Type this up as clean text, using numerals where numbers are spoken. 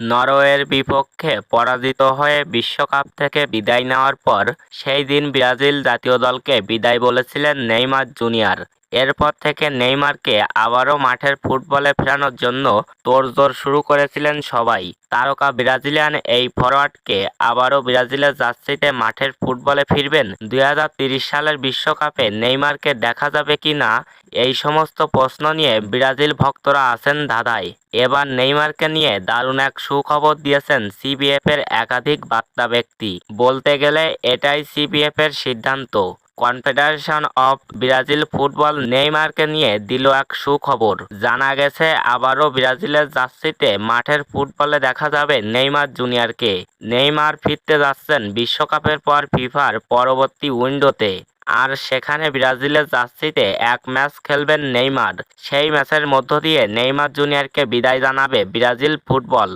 নরওয়ের বিপক্ষে পরাজিত হয়ে বিশ্বকাপ থেকে বিদায় নেওয়ার পর সেই দিন ব্রাজিল জাতীয় দলকে বিদায় বলেছিলেন নেইমার জুনিয়র। এরপর থেকে নেইমারকে আবারও মাঠের ফুটবলে ফেরানোর জন্য তোড়জোড় শুরু করেছিলেন সবাই। তারকা ব্রাজিলিয়ান এই ফরোয়ার্ডকে আবারও ব্রাজিলের জার্সিতে মাঠের ফুটবলে ফিরবেন 2030 সালের বিশ্বকাপে নেইমারকে দেখা যাবে কি না, এই সমস্ত প্রশ্ন নিয়ে ব্রাজিল ভক্তরা আছেন ধাঁধায়। এবার নেইমারকে নিয়ে দারুণ এক সুখবর দিয়েছেন সিবিএফের একাধিক বার্তা ব্যক্তি। বলতে গেলে এটাই সিবিএফের সিদ্ধান্ত। কনফেডারেশন অফ ব্রাজিল ফুটবল নেইমারকে নিয়ে দিল এক সুখবর। জানা গেছে আবারও ব্রাজিলের জার্সিতে মাঠের ফুটবলে দেখা যাবে নেইমার জুনিয়রকে। নেইমার ফিরতে যাচ্ছেন বিশ্বকাপের পর ফিফার পরবর্তী উইন্ডোতে। আর সেখানে ব্রাজিলের জার্সিতে এক ম্যাচ খেলবেন নেইমার। সেই ম্যাচের মধ্য দিয়ে নেইমার জুনিয়রকে বিদায় জানাবে ব্রাজিল ফুটবল।